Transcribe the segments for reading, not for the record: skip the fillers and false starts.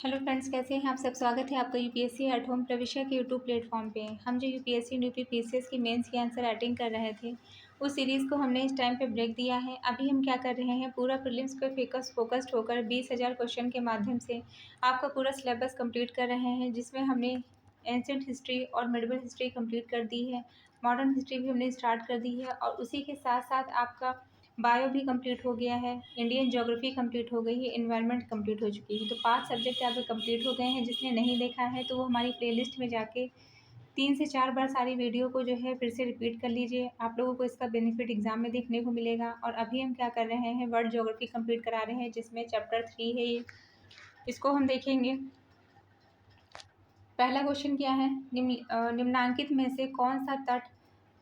Hello friends, कैसे हैं आप सब। स्वागत है आपका यूपीएससी एट होम प्रविष्या के यूट्यूब प्लेटफॉर्म पे। हम जो यूपीएससी यूपी पीसीएस की मेंस की आंसर राइटिंग कर रहे थे, उस सीरीज़ को हमने इस टाइम पे ब्रेक दिया है। अभी हम क्या कर रहे हैं, पूरा प्रीलिम्स पे फोकस्ड होकर 20,000 क्वेश्चन के माध्यम से आपका पूरा सिलेबस कंप्लीट कर रहे हैं, जिसमें हमने एंशिएंट हिस्ट्री और मिडिवल हिस्ट्री कंप्लीट कर दी है। मॉडर्न हिस्ट्री भी हमने स्टार्ट कर दी है और उसी के साथ साथ आपका बायो भी कंप्लीट हो गया है, इंडियन ज्योग्राफी कंप्लीट हो गई है, एनवायरनमेंट कंप्लीट हो चुकी है। तो 5 सब्जेक्ट आपके कंप्लीट हो गए हैं। जिसने नहीं देखा है तो वो हमारी प्लेलिस्ट में जाके 3 से 4 बार सारी वीडियो को जो है फिर से रिपीट कर लीजिए। आप लोगों को इसका बेनिफिट एग्जाम में देखने को मिलेगा। और अभी हम क्या कर रहे हैं, वर्ल्ड ज्योग्राफी कंप्लीट करा रहे हैं, जिसमें चैप्टर 3 है ये। इसको हम देखेंगे। पहला क्वेश्चन क्या है, निम्नांकित में से कौन सा तट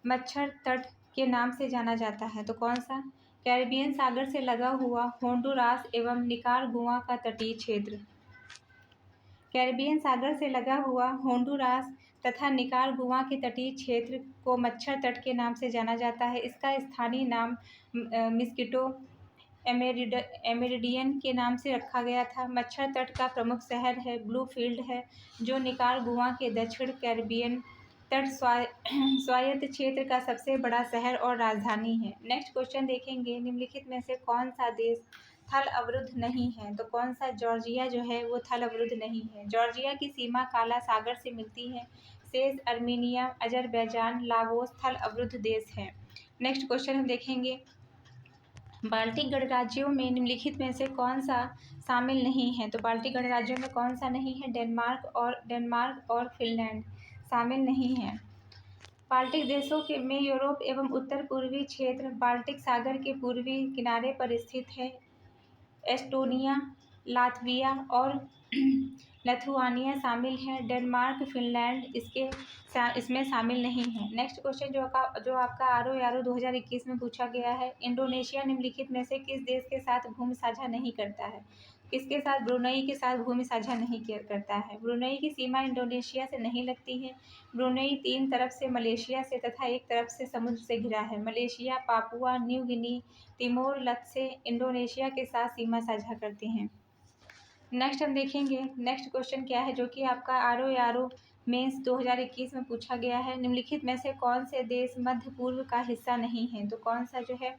मच्छर तट के नाम से जाना जाता है। तो कौन सा, कैरिबियन सागर से लगा हुआ होंडुरास एवं निकारागुआ का तटीय क्षेत्र। कैरिबियन सागर से लगा हुआ होंडुरास तथा निकारागुआ के तटीय क्षेत्र को मच्छर तट के नाम से जाना जाता है। इसका स्थानीय नाम मिस्किटो एमेरिडियन के नाम से रखा गया था। मच्छर तट का प्रमुख शहर है ब्लूफील्ड है, जो निकारागुआ के दक्षिण कैरिबियन तट स्वायत्त क्षेत्र का सबसे बड़ा शहर और राजधानी है। नेक्स्ट क्वेश्चन देखेंगे, निम्नलिखित में से कौन सा देश थल अवरुद्ध नहीं है। तो कौन सा, जॉर्जिया जो है वो थल अवरुद्ध नहीं है। जॉर्जिया की सीमा काला सागर से मिलती है। शेष अर्मीनिया, अजरबैजान, लाओस थल अवरुद्ध देश हैं। नेक्स्ट क्वेश्चन हम देखेंगे, बाल्टिक गणराज्यों में निम्नलिखित में से कौन सा शामिल नहीं है। तो बाल्टिक गणराज्यों में कौन सा नहीं है, डेनमार्क और फिनलैंड शामिल नहीं है। बाल्टिक देशों के में यूरोप एवं उत्तर पूर्वी क्षेत्र बाल्टिक सागर के पूर्वी किनारे पर स्थित है। एस्टोनिया, लातविया और लिथुआनिया शामिल हैं। डेनमार्क, फिनलैंड इसमें शामिल नहीं है। नेक्स्ट क्वेश्चन जो आपका आरओ 2021 में पूछा गया है, इंडोनेशिया निम्नलिखित में से किस देश के साथ भूमि साझा नहीं करता है। किसके साथ, ब्रुनई के साथ भूमि साझा नहीं करता है। ब्रुनई की सीमा इंडोनेशिया से नहीं लगती है। ब्रुनई 3 तरफ से मलेशिया से तथा एक तरफ से समुद्र से घिरा है। Malaysia, Papua New Guinea, Timor लत्से इंडोनेशिया के साथ सीमा साझा करते हैं। नेक्स्ट हम देखेंगे, नेक्स्ट क्वेश्चन क्या है, जो कि आपका आरओ मेंस 2021 में पूछा गया है। निम्नलिखित में से कौन से देश मध्य पूर्व का हिस्सा नहीं है। तो कौन सा जो है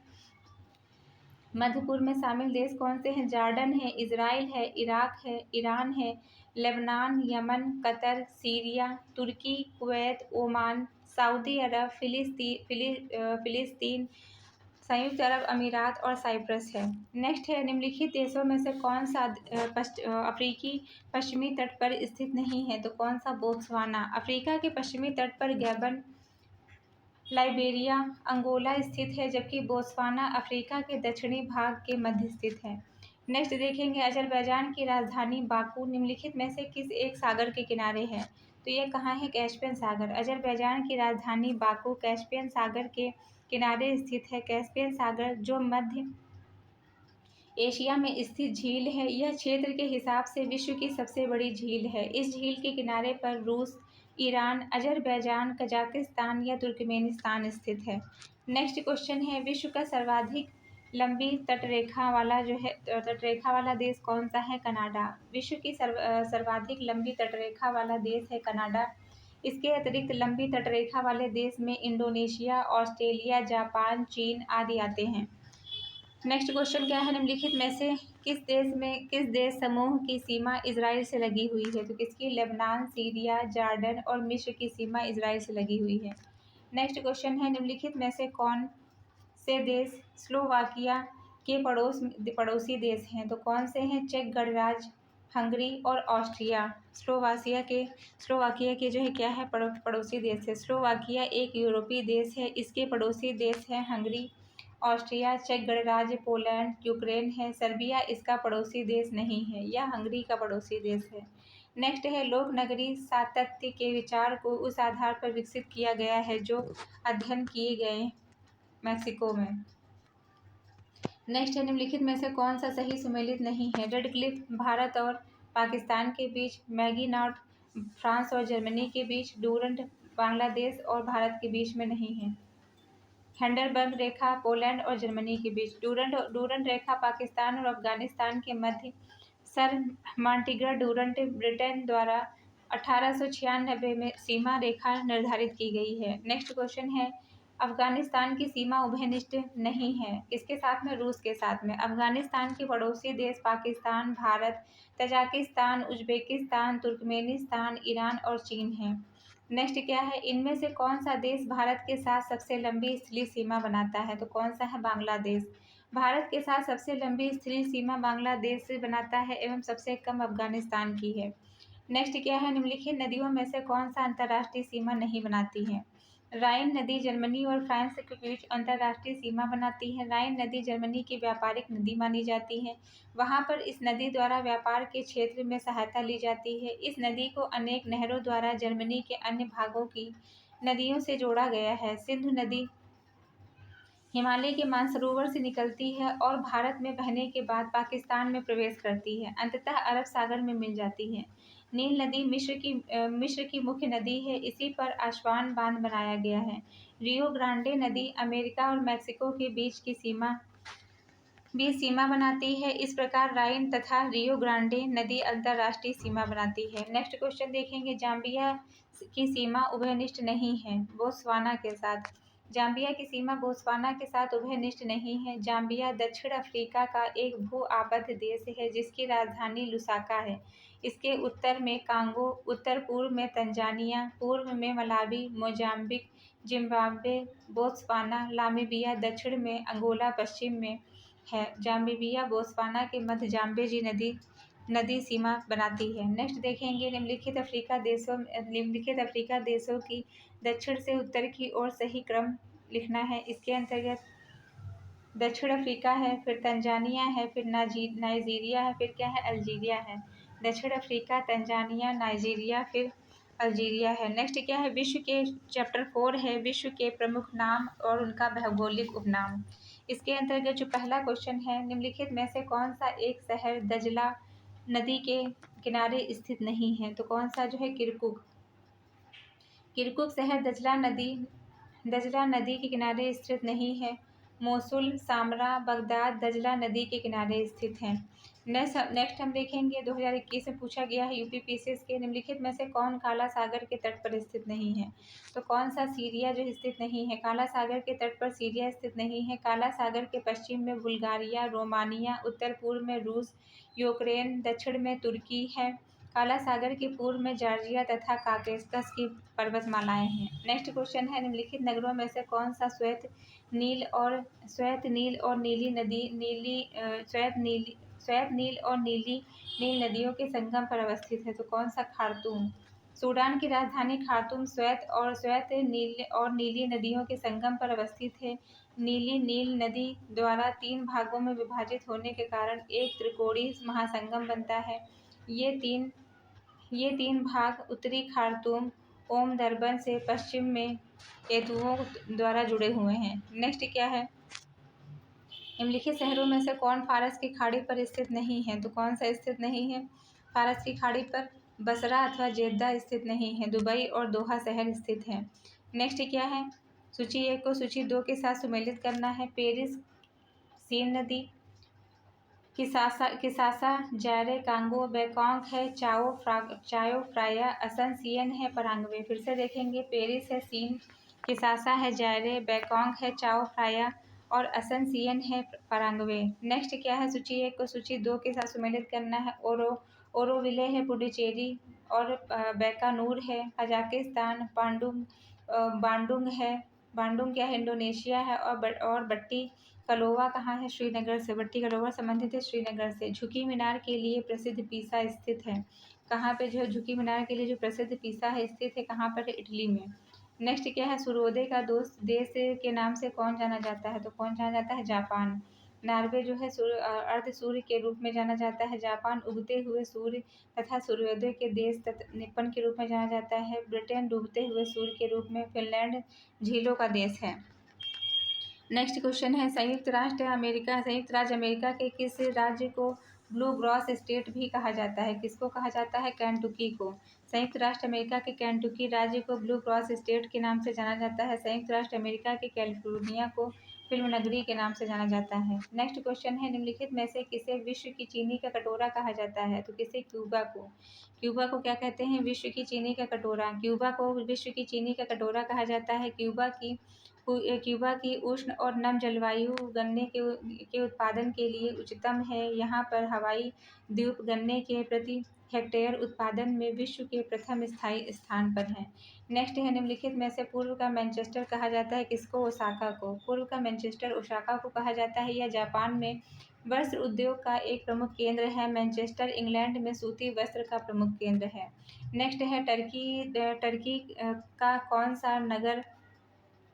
मध्य पूर्व में शामिल देश कौन से हैं, जॉर्डन है, इजराइल है, इराक है, ईरान है, लेबनान, यमन, कतर, सीरिया, तुर्की, कुवैत, ओमान, सऊदी अरब, फिलिस्तीन, संयुक्त अरब अमीरात और साइप्रस है। नेक्स्ट है, निम्नलिखित देशों में से कौन सा अफ्रीकी पश्चिमी तट पर स्थित नहीं है। तो कौन सा, बोत्सवाना। अफ्रीका के पश्चिमी तट पर गैबन, लाइबेरिया, अंगोला स्थित है, जबकि बोत्सवाना अफ्रीका के दक्षिणी भाग के मध्य स्थित है। नेक्स्ट देखेंगे, अजरबैजान की राजधानी बाकू निम्नलिखित में से किस एक सागर के किनारे है। तो ये कहाँ है, कैस्पियन सागर। अजरबैजान की राजधानी बाकू कैस्पियन सागर के किनारे स्थित है। कैस्पियन सागर जो मध्य एशिया में स्थित झील है, यह क्षेत्र के हिसाब से विश्व की सबसे बड़ी झील है। इस झील के किनारे पर रूस, ईरान, अजरबैजान, कजाकिस्तान या तुर्कमेनिस्तान स्थित है। नेक्स्ट क्वेश्चन है, विश्व का सर्वाधिक लंबी तटरेखा वाला देश कौन सा है, कनाडा। विश्व की सर्वाधिक लंबी तटरेखा वाला देश है कनाडा। इसके अतिरिक्त लंबी तटरेखा वाले देश में इंडोनेशिया, ऑस्ट्रेलिया, जापान, चीन आदि आते हैं। नेक्स्ट क्वेश्चन क्या है, निम्नलिखित में से किस देश समूह की सीमा इजराइल से लगी हुई है। तो किसकी, लेबनान, सीरिया, जॉर्डन और मिस्र की सीमा इजराइल से लगी हुई है। नेक्स्ट क्वेश्चन है, निम्नलिखित में से कौन से देश स्लोवाकिया के पड़ोसी देश हैं। तो कौन से हैं, चेक गणराज्य, हंगरी और ऑस्ट्रिया। स्लोवाकिया के जो है क्या है, पड़ोसी देश है। स्लोवाकिया एक यूरोपीय देश है। इसके पड़ोसी देश हैं हंगरी, ऑस्ट्रिया, चेक गणराज्य, पोलैंड, यूक्रेन है। सर्बिया इसका पड़ोसी देश नहीं है, यह हंगरी का पड़ोसी देश है। नेक्स्ट है, लोक नगरी सातत्य के विचार को उस आधार पर विकसित किया गया है जो अध्ययन किए गए मैक्सिको में। नेक्स्ट है, निम्नलिखित में से कौन सा सही सुमेलित नहीं है। रेड क्लिफ भारत और पाकिस्तान के बीच, मैगीनॉट फ्रांस और जर्मनी के बीच, डूरंड बांग्लादेश और भारत के बीच में नहीं है। हिंडनबर्ग रेखा पोलैंड और जर्मनी के बीच, डूरंड रेखा पाकिस्तान और अफगानिस्तान के मध्य सर मॉन्टेग्रा डूरंट ब्रिटेन द्वारा 1896 में सीमा रेखा निर्धारित की गई है। नेक्स्ट क्वेश्चन है, अफगानिस्तान की सीमा उभयनिष्ठ नहीं है, किसके साथ में? रूस के साथ में। अफगानिस्तान के पड़ोसी देश Pakistan, Bharat, Tajikistan, Uzbekistan, Turkmenistan, Iran और चीन हैं। नेक्स्ट क्या है, इनमें से कौन सा देश भारत के साथ सबसे लंबी स्थलीय सीमा बनाता है? तो कौन सा है? बांग्लादेश। भारत के साथ सबसे लंबी स्थलीय सीमा बांग्लादेश से बनाता है एवं सबसे कम अफगानिस्तान की है। नेक्स्ट क्या है, निम्नलिखित नदियों में से कौन सा अंतर्राष्ट्रीय सीमा नहीं बनाती है? राइन नदी जर्मनी और फ्रांस के बीच अंतर्राष्ट्रीय सीमा बनाती है। राइन नदी जर्मनी की व्यापारिक नदी मानी जाती है। वहां पर इस नदी द्वारा व्यापार के क्षेत्र में सहायता ली जाती है। इस नदी को अनेक नहरों द्वारा जर्मनी के अन्य भागों की नदियों से जोड़ा गया है। सिंधु नदी हिमालय के मानसरोवर से निकलती है और भारत में बहने के बाद पाकिस्तान में प्रवेश करती है, अंततः अरब सागर में मिल जाती है। नील नदी मिस्र की मुख्य नदी है, इसी पर आस्वान बांध बनाया गया है। रियो ग्रांडे नदी अमेरिका और मैक्सिको के बीच सीमा बनाती है। इस प्रकार राइन तथा रियो ग्रांडे नदी अंतर्राष्ट्रीय सीमा बनाती है। नेक्स्ट क्वेश्चन देखेंगे, जाम्बिया की सीमा उभयनिष्ठ नहीं है, बोत्सवाना के साथ। जाम्बिया की सीमा बोत्सवाना के साथ उभयनिष्ठ नहीं है। जाम्बिया दक्षिण अफ्रीका का एक भू-आबद्ध देश है जिसकी राजधानी लुसाका है। इसके उत्तर में कांगो, उत्तर पूर्व में तंजानिया, पूर्व में Malawi, Mozambique, Zimbabwe, Botswana, Namibia, दक्षिण में अंगोला, पश्चिम में है। जाम्बिया बोत्सवाना के मध्य जाम्बेजी नदी सीमा बनाती है। नेक्स्ट देखेंगे, निम्नलिखित अफ्रीका देशों की दक्षिण से उत्तर की ओर सही क्रम लिखना है। इसके अंतर्गत दक्षिण अफ्रीका है, फिर तंजानिया है, फिर नाइजीरिया है, फिर क्या है? अल्जीरिया है। दक्षिण अफ्रीका, तंजानिया, नाइजीरिया, फिर अल्जीरिया है। नेक्स्ट क्या है, विश्व के चैप्टर 4 है, विश्व के प्रमुख नाम और उनका भौगोलिक उपनाम। इसके अंतर्गत जो पहला क्वेश्चन है, निम्नलिखित में से कौन सा एक शहर दजला नदी के किनारे स्थित नहीं है? तो कौन सा जो है? किरकुक शहर दजला नदी के किनारे स्थित नहीं है। मोसुल, सामरा, बगदाद दजला नदी के किनारे स्थित हैं। नेक्स्ट हम देखेंगे, 2021 में पूछा गया है यूपीपीसीएस के, निम्नलिखित में से कौन काला सागर के तट पर स्थित नहीं है? तो कौन सा? सीरिया जो स्थित नहीं है। काला सागर के तट पर सीरिया स्थित नहीं है। काला सागर के पश्चिम में बुल्गारिया, रोमानिया, उत्तर पूर्व में रूस, यूक्रेन, दक्षिण में तुर्की है। काला सागर के पूर्व में जॉर्जिया तथा काकेशस की पर्वतमालाएं हैं। नेक्स्ट क्वेश्चन है, निम्नलिखित नगरों में से कौन सा श्वेत नील और नील नदियों के संगम पर अवस्थित है? तो कौन सा? खार्तूम। सूडान की राजधानी खार्तूम श्वेत नीली नदियों के संगम पर अवस्थित है। नील नदी द्वारा 3 भागों में विभाजित होने के कारण एक त्रिकोणीय महासंगम बनता है। ये तीन भाग उत्तरी खार्तूम ओम दर्बन से पश्चिम में एतुओं द्वारा जुड़े हुए हैं। नेक्स्ट क्या है, निम्नलिखित शहरों में से कौन फारस की खाड़ी पर स्थित नहीं है? तो कौन सा स्थित नहीं है फारस की खाड़ी पर? बसरा अथवा जेद्दा स्थित नहीं है। दुबई और दोहा शहर स्थित हैं। नेक्स्ट क्या है, सूची 1 को सूची 2 के साथ सुमेलित करना है। पेरिस, सीन नदी, किसासा, जायरे, कांगो, बेकॉन्ग है, चाओ फ्राया, असनसियन है, परांग्वे। फिर से देखेंगे, पेरिस है, सीन, किसासा है, जायरे, बेकॉन्ग है, चाओ फ्राया और असनसियन है, परांग्वे। नेक्स्ट क्या है, सूची 1 को सूची 2 के साथ सुमेलित करना है। ओरोविले है, पुडुचेरी और बैकानूर है, कजाकिस्तान, बांडुंग क्या है? इंडोनेशिया है और बट्टी कलोवा कहाँ है? श्रीनगर से। बट्टी कलोवा संबंधित है श्रीनगर से। झुकी मीनार के लिए प्रसिद्ध पीसा स्थित है कहाँ पे? जो है झुकी मीनार के लिए जो प्रसिद्ध पीसा है स्थित है कहाँ पर? इटली में। नेक्स्ट क्या है, सूर्योदय का देश के नाम से कौन जाना जाता है? तो कौन जाना जाता है? जापान। नॉर्वे जो है अर्ध सूर्य के रूप में जाना जाता है। जापान उगते हुए सूर्य तथा सूर्योदय के देश निपन के रूप में जाना जाता है। ब्रिटेन डूबते हुए सूर्य के रूप में। फिनलैंड झीलों का देश है। नेक्स्ट क्वेश्चन है, संयुक्त राज्य अमेरिका के किस राज्य को ब्लू ग्रॉस स्टेट भी कहा जाता है? किसको कहा जाता है? केंटुकी को। संयुक्त राष्ट्र अमेरिका के केंटुकी राज्य को ब्लू ग्रॉस स्टेट के नाम से जाना जाता है। संयुक्त राष्ट्र अमेरिका के कैलिफोर्निया को फिल्म नगरी के नाम से जाना जाता है। नेक्स्ट क्वेश्चन है, निम्नलिखित में से किसे विश्व की चीनी का कटोरा कहा जाता है? तो किसे? क्यूबा को। क्यूबा को क्या कहते हैं? विश्व की चीनी का कटोरा। क्यूबा को विश्व की चीनी का कटोरा कहा जाता है। क्यूबा की उष्ण और नम जलवायु गन्ने के उत्पादन के लिए उच्चतम है। यहाँ पर हवाई द्वीप गन्ने के प्रति हेक्टेयर उत्पादन में विश्व के प्रथम स्थायी स्थान पर हैं। नेक्स्ट है, निम्नलिखित में से पूर्व का मैनचेस्टर कहा जाता है किसको? ओसाका को। पूर्व का मैनचेस्टर ओसाका को कहा जाता है। यह जापान में वस्त्र उद्योग का एक प्रमुख केंद्र है। मैनचेस्टर इंग्लैंड में सूती वस्त्र का प्रमुख केंद्र है। नेक्स्ट है, टर्की का कौन सा नगर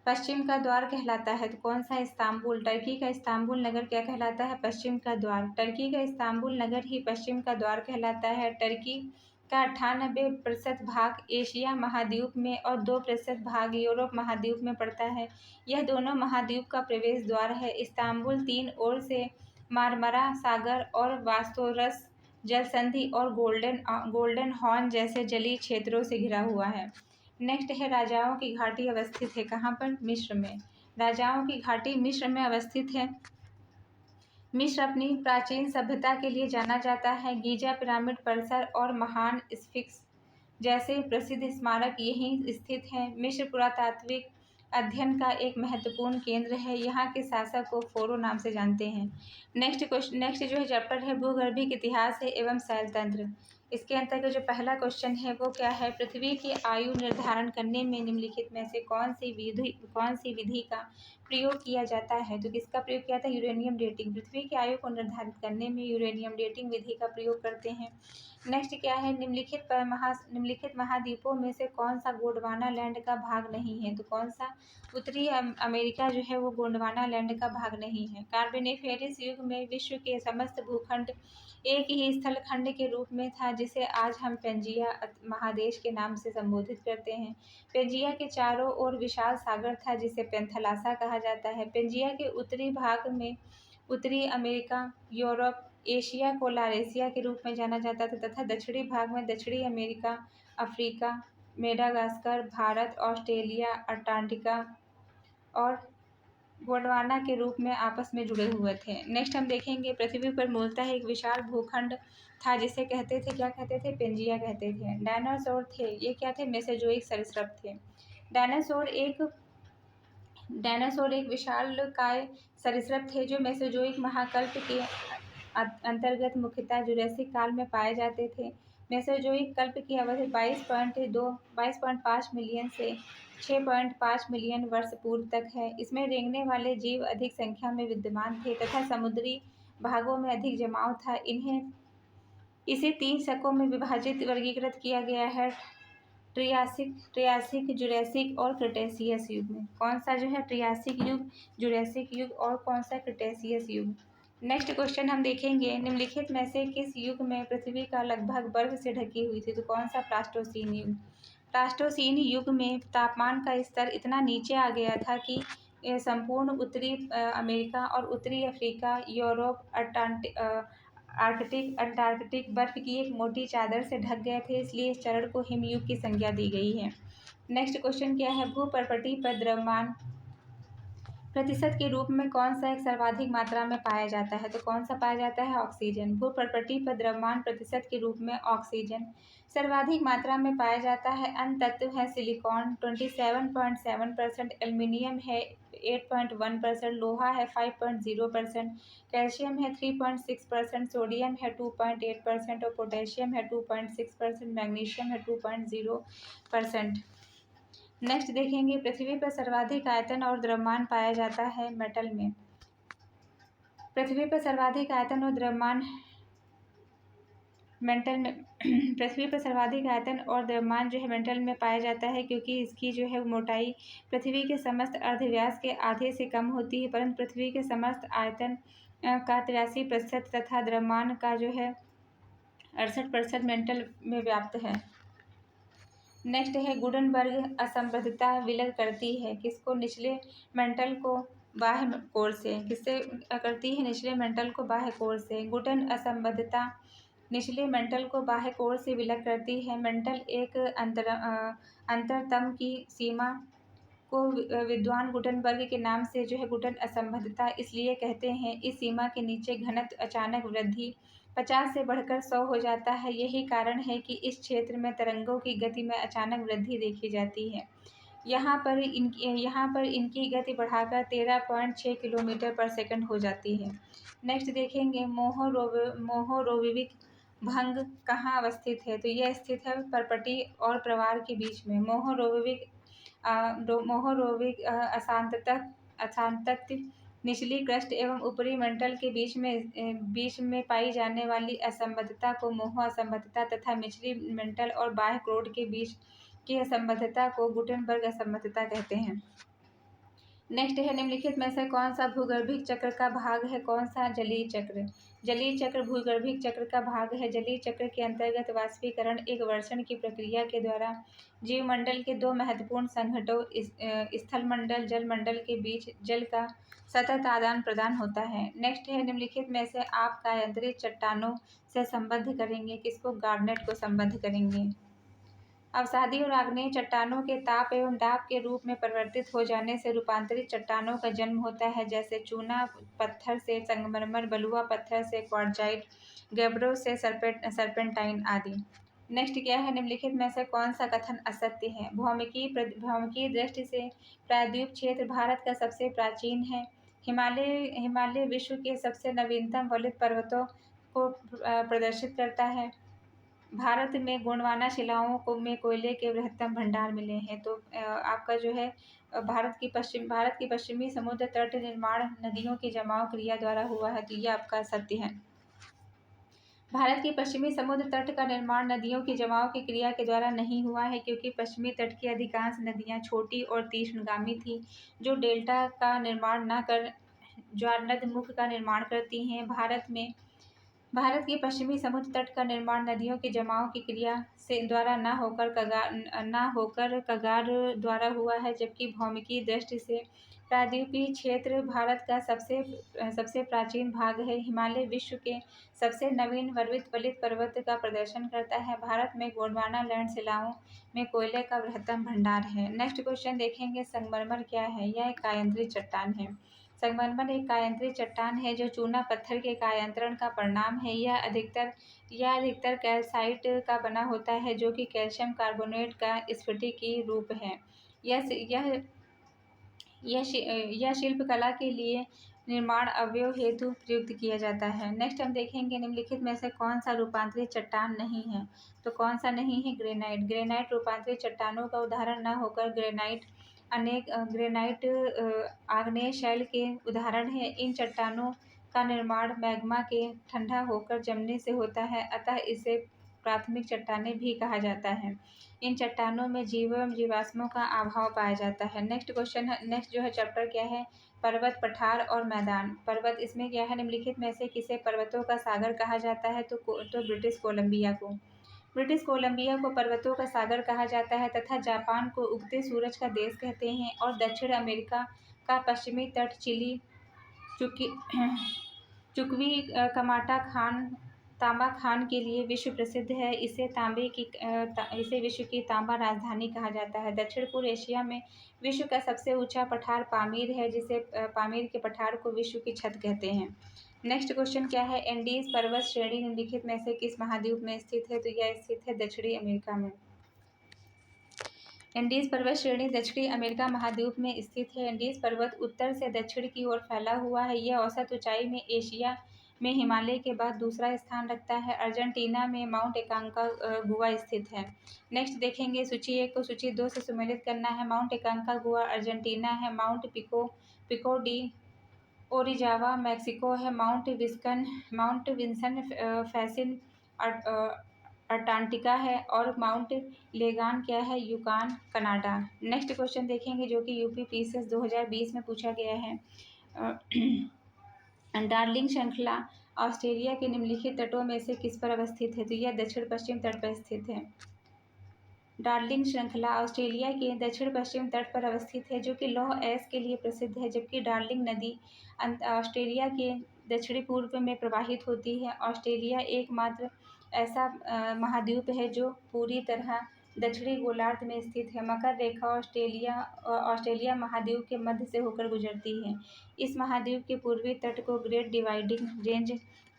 पश्चिम का द्वार कहलाता है? तो कौन सा? इस्तांबुल। टर्की का इस्तांबुल नगर क्या कहलाता है? पश्चिम का द्वार। टर्की का इस्तांबुल नगर ही पश्चिम का द्वार कहलाता है। टर्की का 98% भाग एशिया महाद्वीप में और 2% भाग यूरोप महाद्वीप में पड़ता है। यह दोनों महाद्वीप का प्रवेश द्वार है। इस्तांबुल 3 ओर से मारमरा सागर और बास्फोरस जल संधि और गोल्डन हॉर्न जैसे जलीय क्षेत्रों से घिरा हुआ है। नेक्स्ट है, राजाओं की घाटी अवस्थित है कहाँ पर? मिस्र में। राजाओं की घाटी मिस्र में अवस्थित है। मिस्र अपनी प्राचीन सभ्यता के लिए जाना जाता है। गीजा पिरामिड, परिसर और महान स्फिंक्स जैसे प्रसिद्ध स्मारक यहीं स्थित हैं। मिस्र पुरातात्विक अध्ययन का एक महत्वपूर्ण केंद्र है। यहाँ के शासक को फ़ारो नाम से जानते हैं। नेक्स्ट जो है चैप्टर है भूगर्भिक इतिहास है एवं शैल तंत्र। इसके अंतर्गत जो पहला क्वेश्चन है वो क्या है? पृथ्वी की आयु निर्धारण करने में निम्नलिखित में से कौन सी विधि का प्रयोग किया जाता है? तो किसका प्रयोग किया था? Uranium dating. पृथ्वी की आयु को निर्धारित करने में यूरेनियम डेटिंग विधि का प्रयोग करते हैं। नेक्स्ट क्या है? निम्नलिखित महाद्वीपों में से कौन सा गोंडवाना लैंड का भाग नहीं है? तो कौन सा? उत्तरी अमेरिका जो है वो गोंडवाना लैंड का भाग नहीं है। कार्बोनिफेरस युग में विश्व के समस्त भूखंड एक ही स्थल खंड के रूप में था, जिसे आज हम पेंजिया महादेश के नाम से संबोधित करते हैं। पेंजिया के चारों ओर विशाल सागर था, जिसे पेंथलासा कहा जाता है। पेंजिया के उत्तरी भाग में उत्तरी अमेरिका, यूरोप, एशिया को लारेशिया के रूप में जाना जाता था तथा दक्षिणी भाग में दक्षिणी America, Africa, Madagascar, Bharat, Australia, Antarctica और गोंडवाना के रूप में आपस में जुड़े हुए थे। नेक्स्ट हम देखेंगे, पृथ्वी पर मूलतः एक विशाल भूखंड था जिसे कहते थे, क्या कहते थे? पेंजिया कहते थे। डायनासोर थे, ये क्या थे? मेसोजोइक सरीसृप थे। डायनासोर एक विशालकाय सरीसृप थे जो मेसोजोइक महाकल्प के अंतर्गत मुख्यतः जुरासिक काल में पाए जाते थे। मेसोजोइक कल्प की अवधि 22.5 मिलियन से 6.5 मिलियन वर्ष पूर्व तक है। इसमें रेंगने वाले जीव अधिक संख्या में विद्यमान थे तथा समुद्री भागों में अधिक जमाव था। इसे 3 शकों में वर्गीकृत किया गया है, ट्रियासिक, जुरासिक और क्रिटेशियस युग में। कौन सा जो है? ट्रियासिक युग, जुरासिक युग और कौन सा? क्रिटेशियस युग। नेक्स्ट क्वेश्चन हम देखेंगे, निम्नलिखित में से किस युग में पृथ्वी का लगभग बर्फ से ढकी हुई थी? तो कौन सा? प्लास्टोसीन युग। प्लास्टोसीन युग में तापमान का स्तर इतना नीचे आ गया था कि संपूर्ण उत्तरी अमेरिका और उत्तरी अफ्रीका, यूरोप, अंटार्कटिक बर्फ की एक मोटी चादर से ढक गए थे, इसलिए इस चरण को हिमयुग की संज्ञा दी गई है। नेक्स्ट क्वेश्चन क्या है? भूपर्पटी पर द्रव्यमान प्रतिशत के रूप में कौन सा एक सर्वाधिक मात्रा में पाया जाता है? तो कौन सा पाया जाता है? ऑक्सीजन। भूपर्पटी पर द्रव्यमान प्रतिशत के रूप में ऑक्सीजन सर्वाधिक मात्रा में पाया जाता है। अन्य तत्व है सिलिकॉन 27.7%, एल्युमिनियम है 8.1%, लोहा है 5.0%, कैल्शियम है 3.6%, सोडियम है 2.8% और पोटेशियम है 2.6%, मैग्नीशियम है 2.0%। नेक्स्ट देखेंगे, पृथ्वी पर सर्वाधिक आयतन और द्रव्यमान पाया जाता है मेटल में। पृथ्वी पर सर्वाधिक आयतन और द्रव्यमान मेटल में पृथ्वी पर सर्वाधिक आयतन और द्रव्यमान जो है मेटल में पाया जाता है, क्योंकि इसकी जो है मोटाई पृथ्वी के समस्त अर्धव्यास के आधे से कम होती है, परंतु पृथ्वी के समस्त आयतन का 83% तथा द्रव्यमान का जो है 68% मेटल में व्याप्त है। नेक्स्ट है, गुडनबर्ग असंबद्धता विलय करती है किसको? निचले मेंटल को बाह्य कोर से। किससे करती है? निचले मेंटल को बाह्य कोर से। गुडन असंबद्धता निचले मेंटल को बाह्य कोर से विलय करती है। मेंटल एक अंतरतम की सीमा को विद्वान गुटनबर्ग के नाम से जो है गुटन असंबद्धता इसलिए कहते हैं। इस सीमा के नीचे घनत्व अचानक वृद्धि 50 से बढ़कर 100 हो जाता है। यही कारण है कि इस क्षेत्र में तरंगों की गति में अचानक वृद्धि देखी जाती है। यहाँ पर इनकी गति बढ़ाकर 13.6 किलोमीटर पर सेकंड हो जाती है। नेक्स्ट देखेंगे मोहोरोविक भंग कहाँ अवस्थित है, तो यह स्थित है परपटी और प्रवार के बीच में। मोहोरोविक अशांतत्व निचली क्रस्ट एवं ऊपरी मंडल के बीच में पाई जाने वाली असंबद्धता को मोह असंबद्धता तथा निचली मंडल और बाह्य क्रोड के बीच की असंबद्धता को गुटेनबर्ग असंबद्धता कहते हैं। नेक्स्ट है निम्नलिखित में से कौन सा भूगर्भिक चक्र का भाग है, कौन सा जलीय चक्र। जलीय चक्र भूगर्भिक चक्र का भाग है। जलीय चक्र के अंतर्गत वाष्पीकरण एक वर्षण की प्रक्रिया के द्वारा जीवमंडल के दो महत्वपूर्ण संघटकों स्थलमंडल जलमंडल के बीच जल का सतत आदान प्रदान होता है। नेक्स्ट है निम्नलिखित में से आप कायांतरित चट्टानों से संबद्ध करेंगे, किसको, गार्नेट को संबद्ध करेंगे। अवसादी और आग्नेय चट्टानों के ताप एवं दाब के रूप में परिवर्तित हो जाने से रूपांतरित चट्टानों का जन्म होता है, जैसे चूना पत्थर से संगमरमर, बलुआ पत्थर से क्वार्टजाइट, गैब्रो से सर्पेंटाइन आदि। नेक्स्ट क्या है, निम्नलिखित में से कौन सा कथन असत्य है। भौमिकीय दृष्टि से प्रायद्वीप क्षेत्र भारत का सबसे प्राचीन है। हिमालय विश्व के सबसे नवीनतम वलित पर्वतों को प्रदर्शित करता है। भारत में गोंडवाना शिलाओं में कोयले के बृहत्तम भंडार मिले हैं। तो आपका जो है भारत की पश्चिमी समुद्र तट निर्माण नदियों की जमाव क्रिया द्वारा हुआ है, तो यह आपका सत्य है। भारत की पश्चिमी समुद्र तट का निर्माण नदियों की जमाव की क्रिया के द्वारा नहीं हुआ है, क्योंकि पश्चिमी तट की अधिकांश नदियां छोटी और तीक्ष्णगामी थी, जो डेल्टा का निर्माण न कर ज्वारनदमुख का निर्माण करती हैं। भारत के पश्चिमी समुद्र तट का निर्माण नदियों के जमाव की क्रिया से द्वारा न होकर कगार द्वारा हुआ है, जबकि भौमिकीय दृष्टि से प्रायद्वीपीय क्षेत्र भारत का सबसे प्राचीन भाग है। हिमालय विश्व के सबसे नवीन वलित पर्वत का प्रदर्शन करता है। भारत में गोंडवाना लैंड शिलाओं में कोयले का बृहत्तम भंडार है। नेक्स्ट क्वेश्चन देखेंगे, संगमरमर क्या है। यह एक कायांतरित चट्टान है। संगमरमर एक कायांतरित चट्टान है जो चूना पत्थर के कायांतरण का परिणाम है। यह अधिकतर कैल्साइट का बना होता है, जो कि कैल्शियम कार्बोनेट का स्फटिकीय रूप है। यह शिल्पकला के लिए निर्माण अवयव हेतु प्रयुक्त किया जाता है। नेक्स्ट हम देखेंगे, निम्नलिखित में से कौन सा रूपांतरित चट्टान नहीं है, तो कौन सा नहीं है, ग्रेनाइट रूपांतरित चट्टानों का उदाहरण न होकर ग्रेनाइट आग्नेय शैल के उदाहरण है। इन चट्टानों का निर्माण मैग्मा के ठंडा होकर जमने से होता है, अतः इसे प्राथमिक चट्टानें भी कहा जाता है। इन चट्टानों में जीवाश्मों का अभाव पाया जाता है। नेक्स्ट जो है चैप्टर क्या है, पर्वत, पठार और मैदान। पर्वत, इसमें क्या है, निम्नलिखित में से किसे पर्वतों का सागर कहा जाता है, तो ब्रिटिश कोलंबिया को पर्वतों का सागर कहा जाता है, तथा जापान को उगते सूरज का देश कहते हैं। और दक्षिण अमेरिका का पश्चिमी तट चिली चुकवी कमाटा तांबा खान के लिए विश्व प्रसिद्ध है। इसे विश्व की तांबा राजधानी कहा जाता है। दक्षिण पूर्व एशिया में विश्व का सबसे ऊंचा पठार पामीर है, जिसे पामीर के पठार को विश्व की छत कहते हैं। नेक्स्ट क्वेश्चन क्या है, एंडीज पर्वत श्रेणी निम्नलिखित में से किस महाद्वीप में स्थित है, तो यह स्थित है दक्षिणी अमेरिका में। एंडीज पर्वत श्रेणी दक्षिणी अमेरिका महाद्वीप में स्थित है। एंडीज पर्वत उत्तर से दक्षिण की ओर फैला हुआ है। यह औसत ऊंचाई में एशिया में हिमालय के बाद दूसरा स्थान रखता है। अर्जेंटीना में माउंट एकांकागुआ स्थित है। नेक्स्ट देखेंगे, सूची 1 को सूची 2 से सम्मिलित करना है। माउंट एकांकागुआ अर्जेंटीना है। माउंट पिको डी ओरिजावा मैक्सिको है। माउंट विंसन फैसिन अंटार्कटिका है। और माउंट लेगान क्या है, यूकान कनाडा। नेक्स्ट क्वेश्चन देखेंगे, जो कि यूपी पीसीएस 2020 में पूछा गया है। डार्लिंग श्रृंखला ऑस्ट्रेलिया के निम्नलिखित तटों में से किस पर अवस्थित है, तो यह दक्षिण पश्चिम तट पर स्थित है। डार्लिंग श्रृंखला ऑस्ट्रेलिया के दक्षिण पश्चिम तट पर अवस्थित है, जो कि लौह अयस्क के लिए प्रसिद्ध है। जबकि डार्लिंग नदी ऑस्ट्रेलिया के दक्षिणी पूर्व में प्रवाहित होती है। ऑस्ट्रेलिया एकमात्र ऐसा महाद्वीप है जो पूरी तरह दक्षिणी गोलार्ध में स्थित है। मकर रेखा ऑस्ट्रेलिया महाद्वीप के मध्य से होकर गुजरती है। इस महाद्वीप के पूर्वी तट को ग्रेट डिवाइडिंग रेंज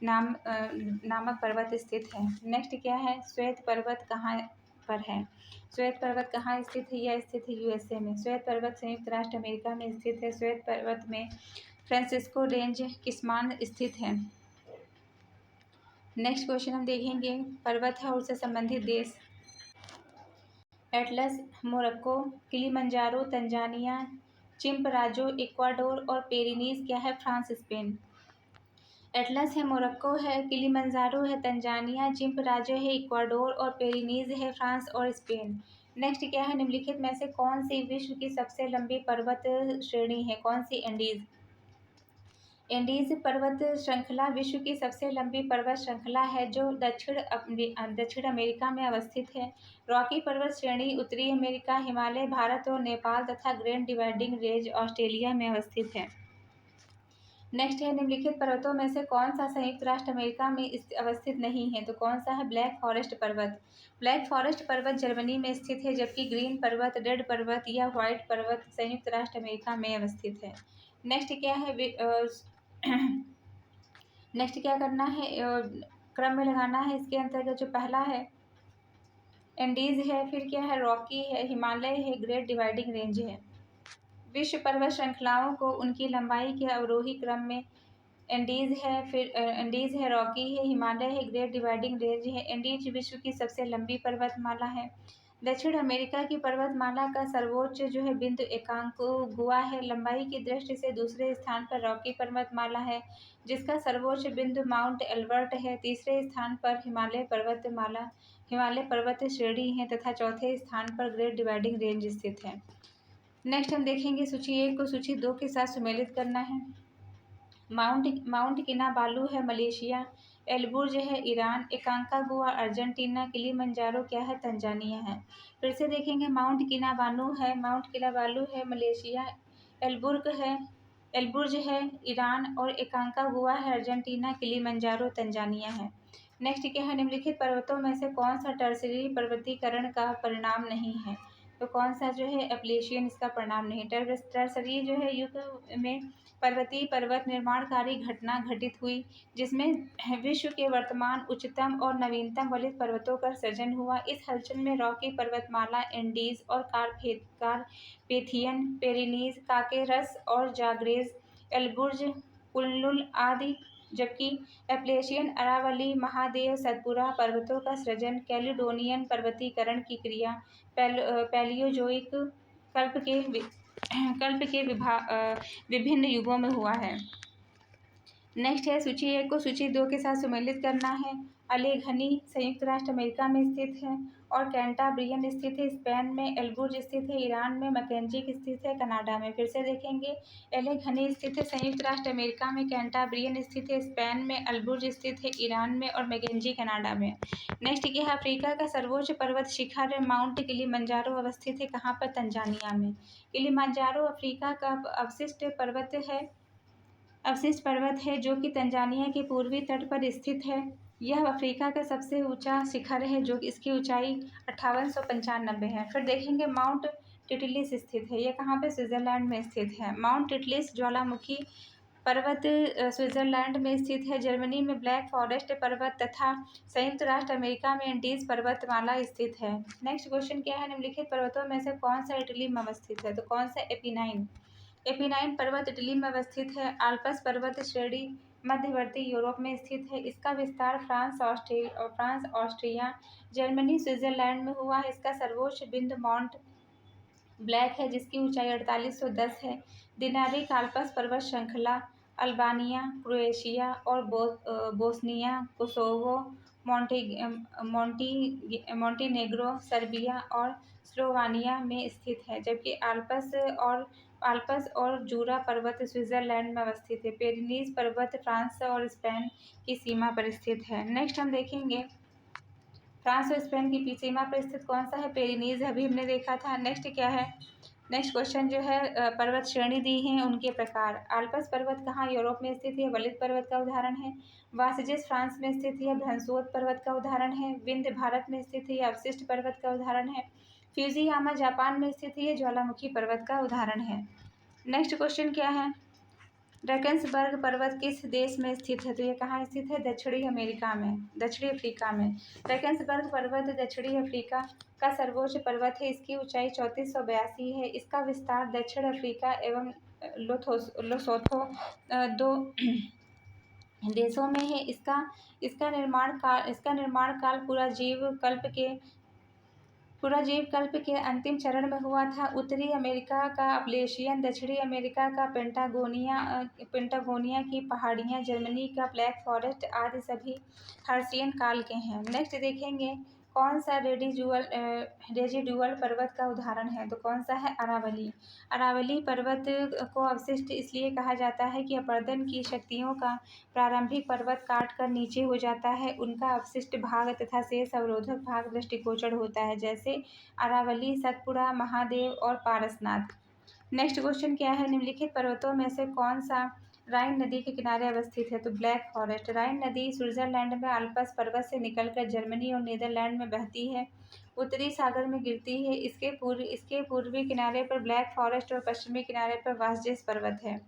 नामक पर्वत स्थित है। नेक्स्ट क्या है, श्वेत पर्वत कहाँ पर है? श्वेत पर्वत कहाँ स्थित है? यह स्थित है यूएसए में। श्वेत पर्वत संयुक्त राष्ट्र अमेरिका में स्थित है। श्वेत पर्वत में फ्रांसिस्को रेंज किस्मान स्थित है। नेक्स्ट क्वेश्चन हम देखेंगे, पर्वत है और उससे संबंधित देश। Atlas Morocco, Kilimanjaro Tanzania, Chimborazo Ecuador और पेरिनीज क्या है? France Spain. एटलस है मोरक्को है, किलिमंजारो है तंजानिया, चिम्पराजो है इक्वाडोर और पेरिनीज है फ्रांस और स्पेन। नेक्स्ट क्या है, निम्नलिखित में से कौन सी विश्व की सबसे लंबी पर्वत श्रेणी है? कौन सी? एंडीज। एंडीज पर्वत श्रृंखला विश्व की सबसे लंबी पर्वत श्रृंखला है जो दक्षिण अमेरिका में अवस्थित है। रॉकी पर्वत श्रेणी उत्तरी अमेरिका, हिमालय, भारत और नेपाल तथा ग्रेट डिवाइडिंग रेंज ऑस्ट्रेलिया में अवस्थित है। नेक्स्ट है, निम्नलिखित पर्वतों में से कौन सा संयुक्त राष्ट्र अमेरिका में अवस्थित नहीं है? तो कौन सा है? ब्लैक फॉरेस्ट पर्वत। ब्लैक फॉरेस्ट पर्वत जर्मनी में स्थित है, जबकि ग्रीन पर्वत, रेड पर्वत या व्हाइट पर्वत संयुक्त राष्ट्र अमेरिका में अवस्थित है। नेक्स्ट क्या है, नेक्स्ट क्या करना है, क्रम में लगाना है। इसके अंतर्गत जो पहला है एंडीज है, फिर क्या है, रॉकी है, हिमालय है, ग्रेट डिवाइडिंग रेंज है। विश्व पर्वत श्रृंखलाओं को उनकी लंबाई के अवरोही क्रम में एंडीज है, फिर एंडीज है, रॉकी है, हिमालय है, ग्रेट डिवाइडिंग रेंज है। एंडीज विश्व की सबसे लंबी पर्वतमाला है। दक्षिण अमेरिका की पर्वतमाला का सर्वोच्च जो है बिंदु एकांकोगुआ है। लंबाई की दृष्टि से दूसरे स्थान पर रॉकी पर्वतमाला है, जिसका सर्वोच्च बिंदु माउंट एल्बर्ट है। तीसरे स्थान पर हिमालय पर्वत श्रेणी है तथा चौथे स्थान पर ग्रेट डिवाइडिंग रेंज स्थित है। नेक्स्ट हम देखेंगे सूची 1 को सूची 2 के साथ सम्मिलित करना है। माउंट किनाबालू है मलेशिया, एलबुर्ज है ईरान, एकांकागुआ अर्जेंटीना, किलिमंजारो क्या है? तंजानिया है। फिर से देखेंगे, माउंट किनाबालू है मलेशिया, एलबुर्ज है ईरान और एकांकागुआ है अर्जेंटीना, किलिमंजारो तंजानिया है। नेक्स्ट क्या है, निम्नलिखित पर्वतों में से कौन सा टर्सरी पर्वतीकरण का परिणाम नहीं है? तो कौन सा जो है एप्लेशियन इसका परिणाम नहीं। टर्सरी जो है युग में पर्वतीय पर्वत निर्माणकारी घटना घटित हुई, जिसमें विश्व के वर्तमान उच्चतम और नवीनतम वलित पर्वतों का सृजन हुआ। इस हलचल में रॉकी पर्वतमाला, एंडीज और कारपेथियन, पेरिनीज, काकेरस और जाग्रेज, एल्बुर्ज, कुल्लुल आदि, जबकि एप्लेशियन अरावली, महादेव, सतपुरा पर्वतों का सृजन कैलिडोनियन पर्वतीकरण की क्रिया पैलियोजोइक कल्प के विभिन्न युगों में हुआ है। नेक्स्ट है, सूची 1 को सूची 2 के साथ सम्मिलित करना है। अलेघनी संयुक्त राष्ट्र अमेरिका में स्थित है और कैंटाब्रियन स्थित है स्पेन में, एल्बुर्ज स्थित है ईरान में, मैकेंजिक स्थित है कनाडा में। फिर से देखेंगे, एलेघनी स्थित है संयुक्त राष्ट्र अमेरिका में, कैंटाब्रियन स्थित है स्पेन में, एल्बुर्ज स्थित है ईरान में और मैकेंजी कनाडा में। नेक्स्ट क्या है, अफ्रीका का सर्वोच्च पर्वत शिखर माउंट किलिमंजारो अवस्थित है कहाँ पर? तंजानिया में। किलिमंजारो अफ्रीका का अवशिष्ट पर्वत है जो कि तंजानिया के पूर्वी तट पर स्थित है। यह अफ्रीका का सबसे ऊंचा शिखर है, जो इसकी ऊंचाई 5895 है। फिर देखेंगे, माउंट टिटलिस स्थित है, यह कहाँ पे? स्विट्जरलैंड में स्थित है। माउंट टिटलिस ज्वालामुखी पर्वत स्विट्जरलैंड में स्थित है। जर्मनी में ब्लैक फॉरेस्ट पर्वत तथा संयुक्त राष्ट्र अमेरिका में एंडीज पर्वतमाला स्थित है। नेक्स्ट क्वेश्चन क्या है, निम्नलिखित पर्वतों में से कौन सा इटली में अवस्थित है? तो कौन सा? एपिनाइन पर्वत इटली में अवस्थित है। आल्प्स पर्वत श्रेणी मध्यवर्ती यूरोप में स्थित है। इसका विस्तार फ्रांस, ऑस्ट्रिया, जर्मनी, स्विट्जरलैंड में हुआ है। इसका सर्वोच्च बिंदु माउंट ब्लैक है, जिसकी ऊंचाई 4810 है। दिनारिक आल्प्स पर्वत श्रृंखला अल्बानिया, क्रोएशिया और बोस्निया, कोसोवो, मोंटीनेग्रो, सर्बिया और स्लोवानिया में स्थित है, जबकि आल्प्स और जूरा पर्वत स्विट्जरलैंड में अवस्थित है। पेरिनीज पर्वत फ्रांस और स्पेन की सीमा पर स्थित है। नेक्स्ट हम देखेंगे, फ्रांस और स्पेन की सीमा पर स्थित कौन सा है? पेरिनीज, अभी हमने देखा था। नेक्स्ट क्या है, नेक्स्ट क्वेश्चन जो है पर्वत श्रेणी दी हैं उनके प्रकार। आल्प्स पर्वत कहाँ यूरोप में स्थित है? वलित पर्वत का उदाहरण है। वासजेस फ्रांस में स्थित है। भ्रंशोत पर्वत का उदाहरण है। विंध्य भारत में स्थित है। अवशिष्ट पर्वत का उदाहरण है। फ्यूजियामा जापान में स्थित है। ज्वालामुखी पर्वत का उदाहरण है। नेक्स्ट क्वेश्चन क्या है? ड्रैकेंसबर्ग पर्वत किस देश में स्थित है? तो ये कहाँ स्थित है? दक्षिणी अमेरिका में, दक्षिणी अफ्रीका में। ड्रैकेंसबर्ग पर्वत दक्षिणी अफ्रीका का सर्वोच्च पर्वत है। इसकी ऊंचाई 3482 है। इसका विस्तार दक्षिण अफ्रीका एवं लोसोथो दो देशों में है। इसका निर्माण काल पूरा जीवकल्प के अंतिम चरण में हुआ था। उत्तरी अमेरिका का अपलेशियन, दक्षिणी अमेरिका का पेंटागोनिया की पहाड़ियाँ, जर्मनी का ब्लैक फॉरेस्ट आदि सभी हर्शियन काल के हैं। नेक्स्ट देखेंगे कौन सा रेजिडुअल पर्वत का उदाहरण है? तो कौन सा है? अरावली। अरावली पर्वत को अवशिष्ट इसलिए कहा जाता है कि अपरदन की शक्तियों का प्रारंभिक पर्वत काट कर नीचे हो जाता है। उनका अवशिष्ट भाग तथा शेष अवरोधक भाग दृष्टिगोचर होता है, जैसे अरावली, सतपुड़ा, महादेव और पारसनाथ। नेक्स्ट क्वेश्चन क्या है? निम्नलिखित पर्वतों में से कौन सा राइन नदी के किनारे अवस्थित है? तो ब्लैक फॉरेस्ट। राइन नदी स्विट्जरलैंड में आल्प्स पर्वत से निकलकर जर्मनी और नीदरलैंड में बहती है, उत्तरी सागर में गिरती है। इसके पूर्वी किनारे पर ब्लैक फॉरेस्ट और पश्चिमी किनारे पर वासजेस पर्वत है।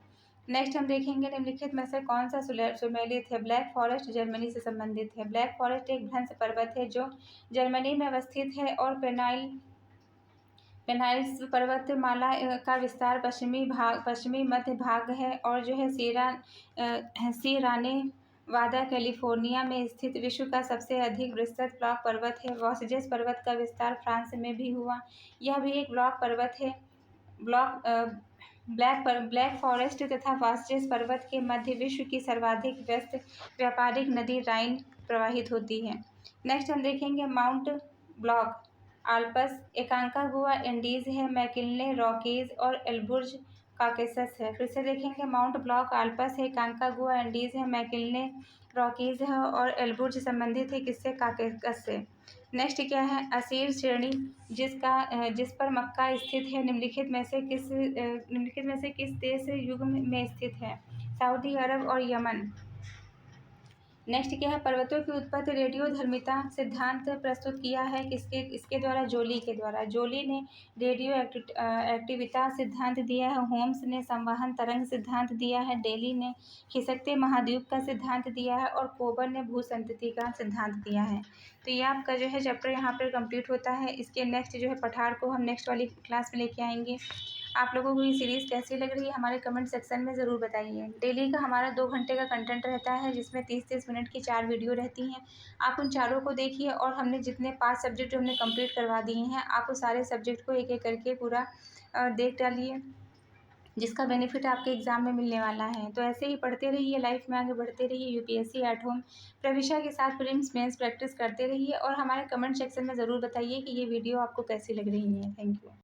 नेक्स्ट हम देखेंगे निम्नलिखित में से कौन सा सुमेलित है? ब्लैक फॉरेस्ट जर्मनी से संबंधित है। ब्लैक फॉरेस्ट एक भ्रंश पर्वत है जो जर्मनी में अवस्थित है और पेनाइल्स पर्वतमाला का विस्तार पश्चिमी मध्य भाग है और जो है सीराने वादा कैलिफोर्निया में स्थित विश्व का सबसे अधिक विस्तृत ब्लॉक पर्वत है। वॉसजेस पर्वत का विस्तार फ्रांस में भी हुआ। यह भी एक ब्लॉक पर्वत है। ब्लैक फॉरेस्ट तथा वॉसजेस पर्वत के मध्य विश्व की सर्वाधिक व्यस्त व्यापारिक नदी राइन प्रवाहित होती है। नेक्स्ट हम देखेंगे माउंट ब्लॉक आल्प्स, एकांकागुआ एंडीज है, मैकिन्ले रॉकीज और एल्बुर्ज काकेसस है। फिर से देखेंगे माउंट ब्लॉक आल्प्स है, एकांकागुआ एंडीज है, मैकिन्ले रॉकीज है और एल्बुर्ज संबंधित है किससे? काकेसस से। नेक्स्ट क्या है? असीर श्रेणी जिस पर मक्का स्थित है निम्नलिखित में से किस देश युग्म में स्थित है? सऊदी अरब और यमन। नेक्स्ट क्या है? पर्वतों की उत्पत्ति रेडियोधर्मिता सिद्धांत प्रस्तुत किया है इसके द्वारा? जोली के द्वारा। जोली ने रेडियो एक्टिविता सिद्धांत दिया है। होम्स ने संवहन तरंग सिद्धांत दिया है। डेली ने खिसकते महाद्वीप का सिद्धांत दिया है और कोबर ने भूसंतति का सिद्धांत दिया है। तो ये आपका जो है चैप्टर यहाँ पर कंप्लीट होता है। इसके नेक्स्ट जो है पठार को हम नेक्स्ट वाली क्लास में लेके आएंगे। आप लोगों को ये सीरीज़ कैसी लग रही है हमारे कमेंट सेक्शन में ज़रूर बताइए। डेली का हमारा 2 घंटे का कंटेंट रहता है जिसमें 30-30 मिनट की 4 वीडियो रहती हैं। आप उन चारों को देखिए और हमने जितने 5 सब्जेक्ट हमने कंप्लीट करवा दिए हैं, आप उस सारे सब्जेक्ट को एक-एक करके पूरा देख डालिए, जिसका बेनिफिट आपके एग्ज़ाम में मिलने वाला है। तो ऐसे ही पढ़ते रहिए, लाइफ में आगे बढ़ते रहिए, यूपीएससी एट होम प्रविशा के साथ प्रीलिम्स मेंस प्रैक्टिस करते रहिए और हमारे कमेंट सेक्शन में ज़रूर बताइए कि ये वीडियो आपको कैसी लग रही है। Thank you.